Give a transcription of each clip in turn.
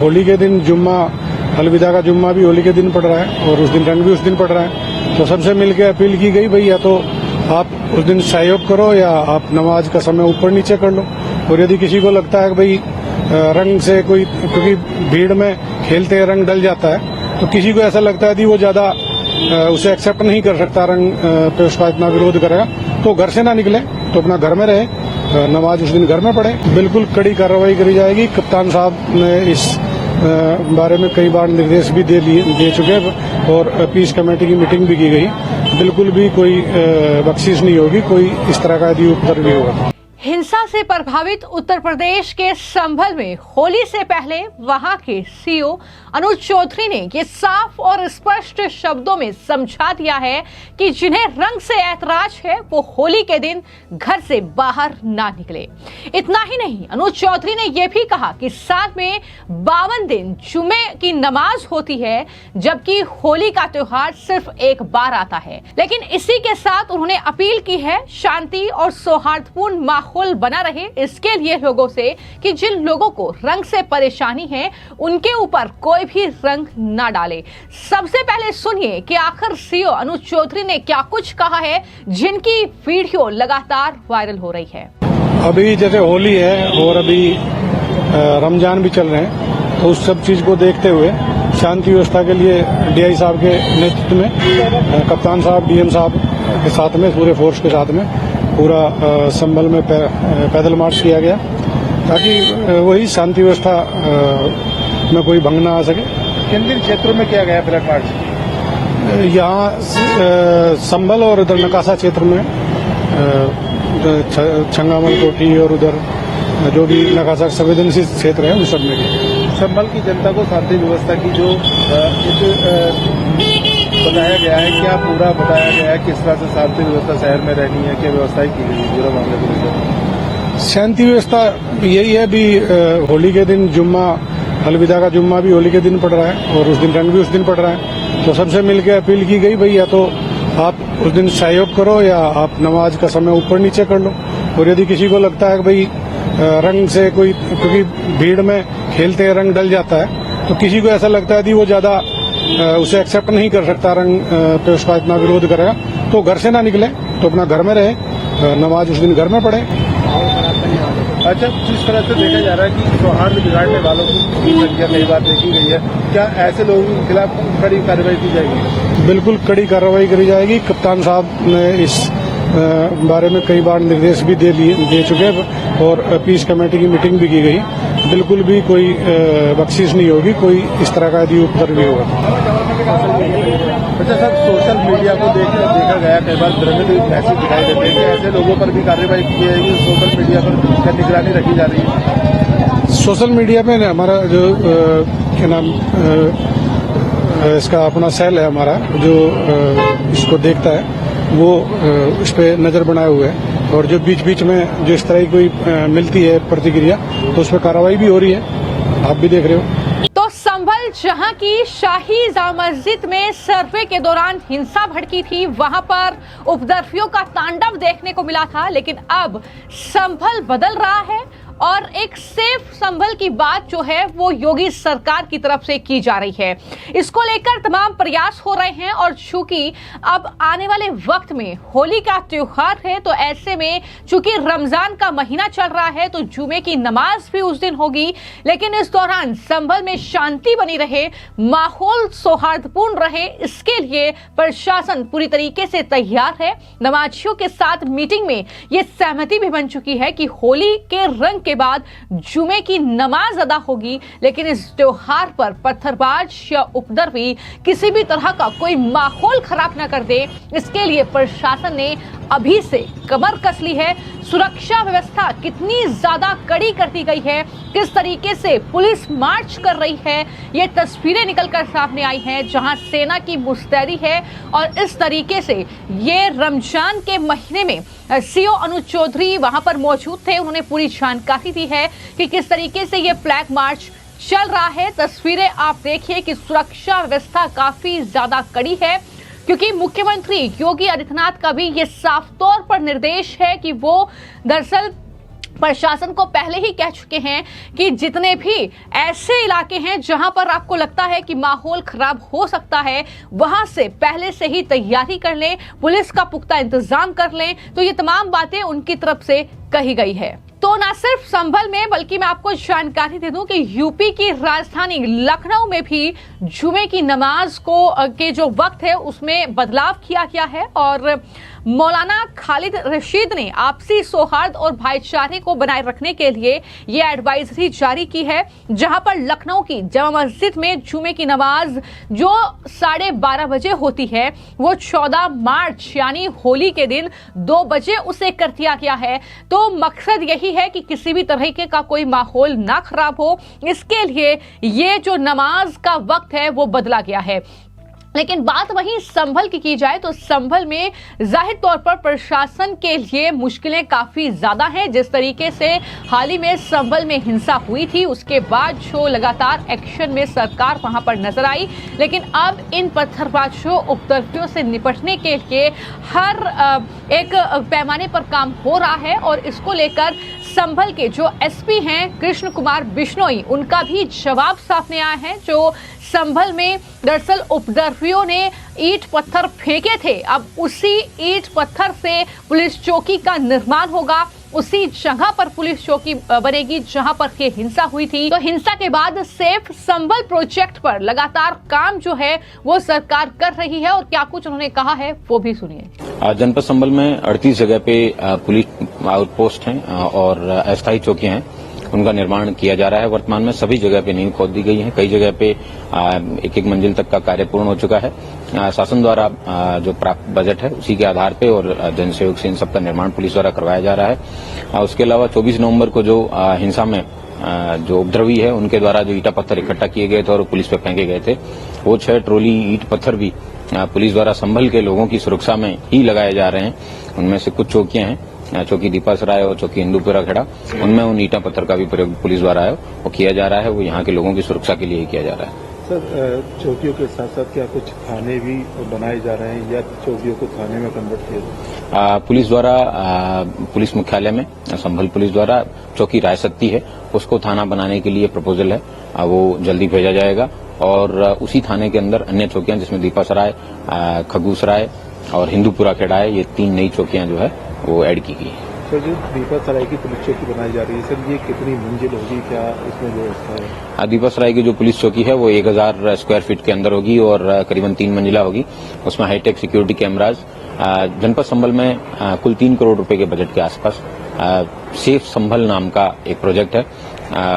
होली के दिन जुम्मा, अलविदा का जुम्मा भी होली के दिन पड़ रहा है और उस दिन रंग भी उस दिन पड़ रहा है। तो सबसे मिलकर अपील की गई, भाई या तो आप उस दिन सहयोग करो या आप नमाज का समय ऊपर नीचे कर लो। और यदि किसी को लगता है कि भाई रंग से कोई, क्योंकि भीड़ में खेलते रंग डल जाता है, तो किसी को ऐसा लगता है कि वो ज्यादा उसे एक्सेप्ट नहीं कर सकता, रंग पे उसका इतना विरोध करेगा, तो घर से ना निकले, तो अपना घर में रहे, नमाज उस दिन घर में पढ़े। बिल्कुल कड़ी कार्रवाई करी जाएगी। कप्तान साहब ने इस बारे में कई बार निर्देश भी दे चुके हैं और पीस कमेटी की मीटिंग भी की गई। बिल्कुल भी कोई बख्शीश नहीं होगी, कोई इस तरह का यदि उत्तर भी होगा। हिंसा से प्रभावित उत्तर प्रदेश के संभल में होली से पहले वहां के सीओ अनुज चौधरी ने ये साफ और स्पष्ट शब्दों में समझा दिया है कि जिन्हें रंग से ऐतराज है वो होली के दिन घर से बाहर ना निकले। इतना ही नहीं, अनुज चौधरी ने यह भी कहा कि साल में 52 दिन जुमे की नमाज होती है, जबकि होली का त्योहार सिर्फ एक बार आता है। लेकिन इसी के साथ उन्होंने अपील की है शांति और सौहार्दपूर्ण माहौल बना रहे इसके लिए लोगों से कि जिन लोगों को रंग से परेशानी है उनके ऊपर कोई भी रंग ना डाले। सबसे पहले सुनिए कि आखिर सीओ अनुज चौधरी ने क्या कुछ कहा है, जिनकी वीडियो लगातार वायरल हो रही है। अभी जैसे होली है और अभी रमजान भी चल रहे हैं, तो उस सब चीज को देखते हुए शांति व्यवस्था के लिए डीआई साहब के नेतृत्व में, कप्तान साहब, डीएम साहब के साथ में, पूरे फोर्स के साथ में पूरा संभल में पैदल मार्च किया गया, ताकि वही शांति व्यवस्था में कोई भंग ना आ सके। किन किन क्षेत्रों में किया गया फ्लैग मार्च? यहाँ संभल और उधर नकासा क्षेत्र में, छंगामल कोठी और उधर जो भी नकासा संवेदनशील क्षेत्र है उस सब में। संभल की जनता को शांति व्यवस्था की जो बताया गया है, क्या पूरा बताया गया है किस तरह से शांति व्यवस्था शहर में रहनी है, क्या व्यवस्थाएं की गई है पूरा मामले को लेकर? शांति व्यवस्था यही है भी, होली के दिन जुम्मा, अलविदा का जुम्मा भी होली के दिन पड़ रहा है और उस दिन रंग भी उस दिन पड़ रहा है। तो सबसे मिलकर अपील की गई, भाई या तो आप उस दिन सहयोग करो या आप नमाज का समय ऊपर नीचे कर लो। और यदि किसी को लगता है कि भाई रंग से कोई, क्योंकि भीड़ में खेलते रंग डल जाता है, तो किसी को ऐसा लगता है कि वो ज्यादा उसे एक्सेप्ट नहीं कर सकता, रंग पे उसका इतना विरोध करेगा, तो घर से ना निकले, तो अपना घर में रहे, नमाज उस दिन घर में पढ़े। अच्छा, जिस तरह से देखा जा रहा है कि सौहार्द बिगाड़ने वालों की संख्या कई बार देखी गई है, क्या ऐसे लोगों के खिलाफ कड़ी कार्रवाई की जाएगी? बिल्कुल कड़ी कार्रवाई करी जाएगी। कप्तान साहब ने इस बारे में कई बार निर्देश भी दे चुके हैं और पीस कमेटी की मीटिंग भी की गई। बिल्कुल भी कोई बख्शीश नहीं होगी, कोई इस तरह का यदि उत्तर भी होगा। अच्छा सर, सोशल मीडिया को देखा गया कई बार भ्रमित मैसेज दिखाई देते हैं, ऐसे लोगों पर भी कार्रवाई की जाएगी? सोशल मीडिया पर निगरानी रखी जा रही है? सोशल मीडिया पे हमारा जो क्या नाम, इसका अपना सेल है हमारा, जो इसको देखता है, वो इस पे नजर बनाए हुए है और जो बीच बीच में जो इस तरह की कोई मिलती है प्रतिक्रिया, तो उस पर कार्रवाई भी हो रही है, आप भी देख रहे हो। तो संभल जहां की शाही जामा मस्जिद में सर्वे के दौरान हिंसा भड़की थी, वहां पर उपद्रवियों का तांडव देखने को मिला था, लेकिन अब संभल बदल रहा है और एक सेफ संभल की बात जो है वो योगी सरकार की तरफ से की जा रही है। इसको लेकर तमाम प्रयास हो रहे हैं और चूंकि अब आने वाले वक्त में होली का त्योहार है, तो ऐसे में चूंकि रमजान का महीना चल रहा है, तो जुमे की नमाज भी उस दिन होगी, लेकिन इस दौरान संभल में शांति बनी रहे, माहौल सौहार्दपूर्ण रहे, इसके लिए प्रशासन पूरी तरीके से तैयार है। नमाजियों के साथ मीटिंग में यह सहमति भी बन चुकी है कि होली के रंग के बाद जुमे की नमाज अदा होगी, लेकिन इस त्योहार पर पत्थरबाज या उपद्रवी किसी भी तरह का कोई माहौल खराब न कर दे, इसके लिए प्रशासन ने अभी से कमर कस ली है। सुरक्षा व्यवस्था कितनी ज्यादा कड़ी कर दी गई है, किस तरीके से पुलिस मार्च कर रही है, ये तस्वीरें निकलकर सामने आई हैं, जहां सेना की मुस्तैदी है। और इस तरीके से ये रमजान के महीने में सीओ अनुज चौधरी वहां पर मौजूद थे, उन्होंने पूरी जानकारी दी है कि किस तरीके से ये फ्लैग मार्च चल रहा है। तस्वीरें आप देखिए कि सुरक्षा व्यवस्था काफी ज्यादा कड़ी है, क्योंकि मुख्यमंत्री योगी आदित्यनाथ का भी ये साफ तौर पर निर्देश है कि वो दरअसल प्रशासन को पहले ही कह चुके हैं कि जितने भी ऐसे इलाके हैं जहां पर आपको लगता है कि माहौल खराब हो सकता है, वहां से पहले से ही तैयारी कर लें, पुलिस का पुख्ता इंतजाम कर लें। तो ये तमाम बातें उनकी तरफ से कही गई है। तो न सिर्फ संभल में, बल्कि मैं आपको जानकारी दे दूं कि यूपी की राजधानी लखनऊ में भी जुमे की नमाज के जो वक्त है उसमें बदलाव किया गया है और मौलाना खालिद रशीद ने आपसी सौहार्द और भाईचारे को बनाए रखने के लिए ये एडवाइजरी जारी की है, जहां पर लखनऊ की जामा मस्जिद में जुमे की नमाज जो 12:30 बजे होती है वो 14 मार्च यानी होली के दिन 2 बजे उसे कर दिया गया है। तो मकसद यही है कि किसी भी तरीके का कोई माहौल ना खराब हो, इसके लिए ये जो नमाज का वक्त है वो बदला गया है। लेकिन बात वहीं संभल की जाए तो संभल में जाहिर तौर पर प्रशासन के लिए मुश्किलें काफी ज्यादा हैं। जिस तरीके से हाल ही में संभल में हिंसा हुई थी, उसके बाद जो लगातार एक्शन में सरकार वहां पर नजर आई, लेकिन अब इन पत्थरबाजों उपद्रवियों से निपटने के लिए हर एक पैमाने पर काम हो रहा है और इसको लेकर संभल के जो एसपी हैं कृष्ण कुमार बिश्नोई, उनका भी जवाब सामने आया है। जो संभल में दरअसल उपद्रवियों ने ईंट पत्थर फेंके थे, अब उसी ईंट पत्थर से पुलिस चौकी का निर्माण होगा, उसी जगह पर पुलिस चौकी बनेगी जहां पर ये हिंसा हुई थी। तो हिंसा के बाद सेफ संभल प्रोजेक्ट पर लगातार काम जो है वो सरकार कर रही है और क्या कुछ उन्होंने कहा है वो भी सुनिए। जनपद संभल में 38 जगह पे पुलिस आउटपोस्ट हैं और अस्थायी चौकियां हैं, उनका निर्माण किया जा रहा है। वर्तमान में सभी जगह पे नींव खोद दी गई है, कई जगह पे एक मंजिल तक का कार्य पूर्ण हो चुका है। शासन द्वारा जो प्राप्त बजट है उसी के आधार पे और जन सहयोग से इन सबका निर्माण पुलिस द्वारा करवाया जा रहा है। उसके अलावा 24 नवंबर को जो हिंसा में जो उपद्रवी है उनके द्वारा जो ईटा पत्थर इकट्ठा किए गए थे और पुलिस पे फेंके गए थे, वो 6 ट्रोली ईंट पत्थर भी पुलिस द्वारा संभल के लोगों की सुरक्षा में ही लगाए जा रहे हैं। उनमें से कुछ चौकियां हैं, चौकी दीपासराय और चौकी हिंदूपुरा खेड़ा, उनमें उन ईटा पत्थर का भी प्रयोग पुलिस द्वारा है वो किया जा रहा है, वो यहाँ के लोगों की सुरक्षा के लिए ही किया जा रहा है। सर, चौकियों के साथ साथ क्या कुछ थाने भी बनाए जा रहे हैं या चौकियों को थाने में कन्वर्ट किया जा रहा है? पुलिस द्वारा पुलिस मुख्यालय में संभल पुलिस द्वारा चौकी रायसत्ती है, उसको थाना बनाने के लिए प्रपोजल है, वो जल्दी भेजा जाएगा और उसी थाने के अंदर अन्य चौकियां जिसमें दीपासराय, खगूसराय और हिंदूपुरा खेड़ा है, ये 3 नई चौकियां जो है वो ऐड की गई है। सर, जो दीपासराय की पुलिस चौकी बनाई जा रही है, सर ये कितनी मंजिल होगी, क्या इसमें व्यवस्था है? दीपासराय की जो पुलिस चौकी है वो 1000 स्क्वायर फीट के अंदर होगी और करीबन 3 मंजिला होगी। उसमें हाईटेक सिक्योरिटी कैमराज, जनपद संभल में कुल 3 करोड़ रुपए के बजट के आसपास सेफ संभल नाम का एक प्रोजेक्ट है,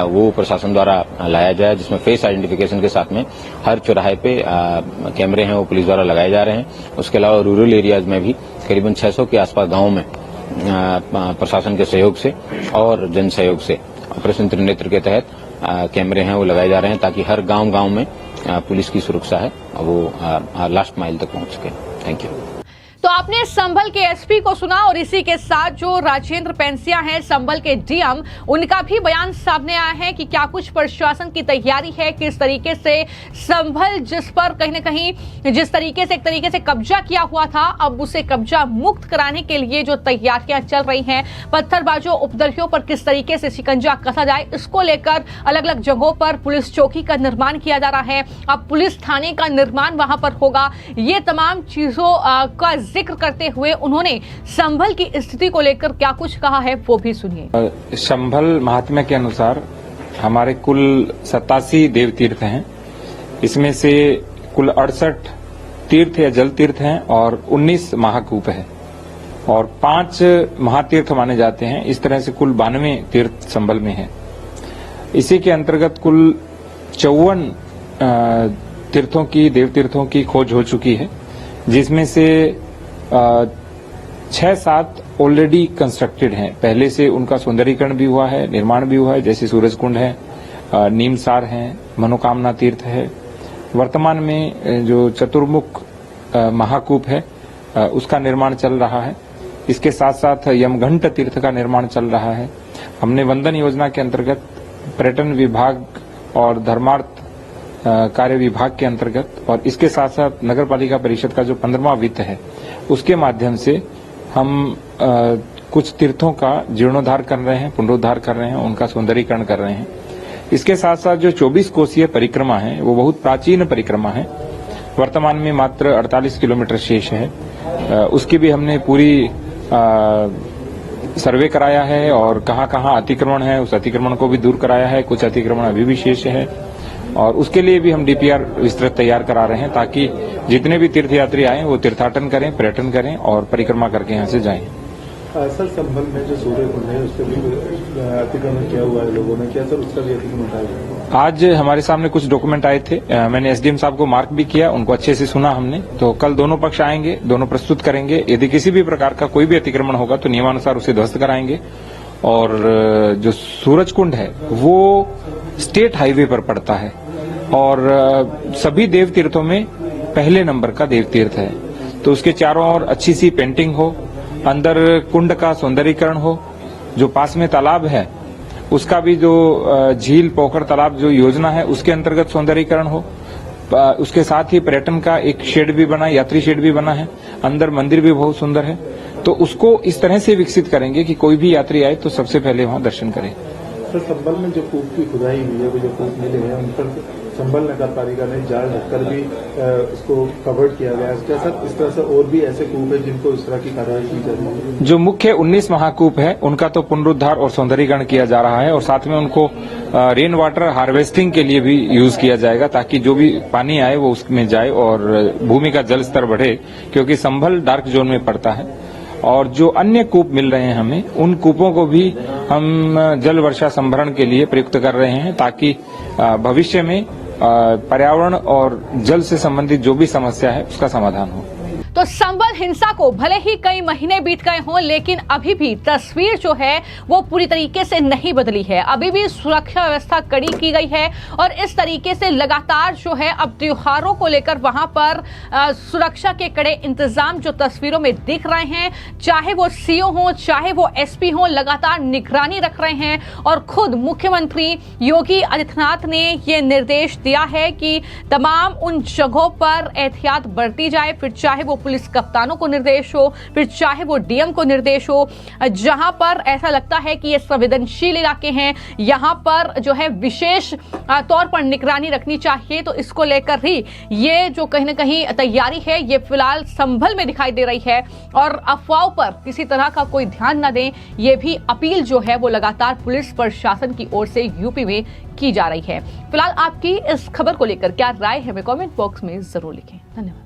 वो प्रशासन द्वारा लाया जाए, जिसमें फेस आइडेंटिफिकेशन के साथ में हर चौराहे पे कैमरे हैं वो पुलिस द्वारा लगाए जा रहे हैं। उसके अलावा रूरल एरियाज में भी करीबन 600 के आसपास गांवों में प्रशासन के सहयोग से और जन सहयोग से ऑपरेशन त्रिनेत्र के तहत कैमरे हैं वो लगाए जा रहे हैं, ताकि हर गांव में पुलिस की सुरक्षा है वो लास्ट माइल तक पहुंच सके। Thank you. तो आपने संभल के एसपी को सुना और इसी के साथ जो राजेंद्र पेंसिया हैं संभल के डीएम, उनका भी बयान सामने आया है कि क्या कुछ प्रशासन की तैयारी है, किस तरीके से संभल जिस पर कहीं न कहीं जिस तरीके से एक तरीके से कब्जा किया हुआ था, अब उसे कब्जा मुक्त कराने के लिए जो तैयारियां चल रही हैं, पत्थरबाजों उपद्रवियों पर किस तरीके से शिकंजा कसा जाए, इसको लेकर अलग अलग जगहों पर पुलिस चौकी का निर्माण किया जा रहा है। अब पुलिस थाने का निर्माण वहां पर होगा। ये तमाम चीजों का जिक्र करते हुए उन्होंने संभल की स्थिति को लेकर क्या कुछ कहा है वो भी सुनिए। संभल महात्म्य के अनुसार हमारे कुल 87 देव तीर्थ हैं, इसमें से कुल 68 तीर्थ या जल तीर्थ हैं और 19 महाकूप है और 5 महातीर्थ माने जाते हैं। इस तरह से कुल 92 तीर्थ संभल में है। इसी के अंतर्गत कुल 54 तीर्थों की देव तीर्थों की खोज हो चुकी है, जिसमें से 6-7 ऑलरेडी कंस्ट्रक्टेड हैं, पहले से उनका सौंदर्यीकरण भी हुआ है, निर्माण भी हुआ है, जैसे सूरज कुंड है, नीमसार है, मनोकामना तीर्थ है। वर्तमान में जो चतुर्मुख महाकूप है उसका निर्माण चल रहा है। इसके साथ साथ यमघंट तीर्थ का निर्माण चल रहा है। हमने वंदन योजना के अंतर्गत पर्यटन विभाग और धर्मार्थ कार्य विभाग के अंतर्गत और इसके साथ साथ नगर पालिका परिषद का जो 15वां वित्त है उसके माध्यम से हम कुछ तीर्थों का जीर्णोद्धार कर रहे हैं, पुनरुद्धार कर रहे हैं, उनका सौंदर्यीकरण कर रहे हैं। इसके साथ साथ जो 24 कोसीय परिक्रमा है वो बहुत प्राचीन परिक्रमा है, वर्तमान में मात्र 48 किलोमीटर शेष है। उसकी भी हमने पूरी सर्वे कराया है और कहाँ अतिक्रमण है उस अतिक्रमण को भी दूर कराया है, कुछ अतिक्रमण अभी भी शेष है और उसके लिए भी हम डीपीआर विस्तृत तैयार करा रहे हैं ताकि जितने भी तीर्थयात्री आए वो तीर्थाटन करें, पर्यटन करें और परिक्रमा करके यहाँ से जाएं। सर संभल में जो सूर्य कुंड है उसके भी अतिक्रमण किया हुआ है लोगों ने, क्या सर उसका भी अतिक्रमण उठाया? आज हमारे सामने कुछ डॉक्यूमेंट आए थे, मैंने एसडीएम साहब को मार्क भी किया, उनको अच्छे से सुना हमने। तो कल दोनों पक्ष आएंगे, दोनों प्रस्तुत करेंगे। यदि किसी भी प्रकार का कोई भी अतिक्रमण होगा तो नियमानुसार उसे ध्वस्त कराएंगे। और जो सूरज कुंड है वो स्टेट हाईवे पर पड़ता है और सभी देव तीर्थों में पहले नंबर का देव तीर्थ है। तो उसके चारों ओर अच्छी सी पेंटिंग हो, अंदर कुंड का सौंदर्यीकरण हो, जो पास में तालाब है उसका भी जो झील पोखर तालाब जो योजना है उसके अंतर्गत सौंदर्यीकरण हो। उसके साथ ही पर्यटन का एक शेड भी बना, यात्री शेड भी बना है, अंदर मंदिर भी बहुत सुंदर है। तो उसको इस तरह से विकसित करेंगे कि कोई भी यात्री आए तो सबसे पहले वहां दर्शन करे। सर संभल में जो कूप की खुदाई हुई है, वो जो कूप मिले हैं उन पर संभल नगर पालिका ने जाल ढककर भी उसको कवर्ड किया गया है। क्या सर इस तरह से और भी ऐसे कूप है जिनको इस तरह की कार्रवाई की जा रही है? जो मुख्य 19 महाकूप है उनका तो पुनरुद्धार और सौंदर्यीकरण किया जा रहा है और साथ में उनको रेन वाटर हार्वेस्टिंग के लिए भी यूज किया जाएगा ताकि जो भी पानी आए वो उसमें जाए और भूमि का जल स्तर बढ़े, क्योंकि संभल डार्क जोन में पड़ता है। और जो अन्य कूप मिल रहे हैं हमें, उन कूपों को भी हम जल वर्षा संभरण के लिए प्रयुक्त कर रहे हैं ताकि भविष्य में पर्यावरण और जल से संबंधित जो भी समस्या है उसका समाधान हो। तो संभल हिंसा को भले ही कई महीने बीत गए हों, लेकिन अभी भी तस्वीर जो है वो पूरी तरीके से नहीं बदली है। अभी भी सुरक्षा व्यवस्था कड़ी की गई है और इस तरीके से लगातार जो है अब त्योहारों को लेकर वहां पर सुरक्षा के कड़े इंतजाम जो तस्वीरों में दिख रहे हैं, चाहे वो सीओ हो चाहे वो एसपी हो, लगातार निगरानी रख रहे हैं। और खुद मुख्यमंत्री योगी आदित्यनाथ ने ये निर्देश दिया है कि तमाम उन जगहों पर एहतियात बरती जाए, फिर चाहे वो पुलिस कप्तानों को निर्देश हो, फिर चाहे वो डीएम को निर्देश हो, जहां पर ऐसा लगता है कि ये संवेदनशील इलाके हैं, यहां पर जो है विशेष तौर पर निगरानी रखनी चाहिए। तो इसको लेकर ही ये जो कहीं ना कहीं तैयारी है ये फिलहाल संभल में दिखाई दे रही है और अफवाहों पर किसी तरह का कोई ध्यान न दें, ये भी अपील जो है वो लगातार पुलिस प्रशासन की ओर से यूपी में की जा रही है। फिलहाल आपकी इस खबर को लेकर क्या राय है, हमें कमेंट बॉक्स में जरूर लिखें। धन्यवाद।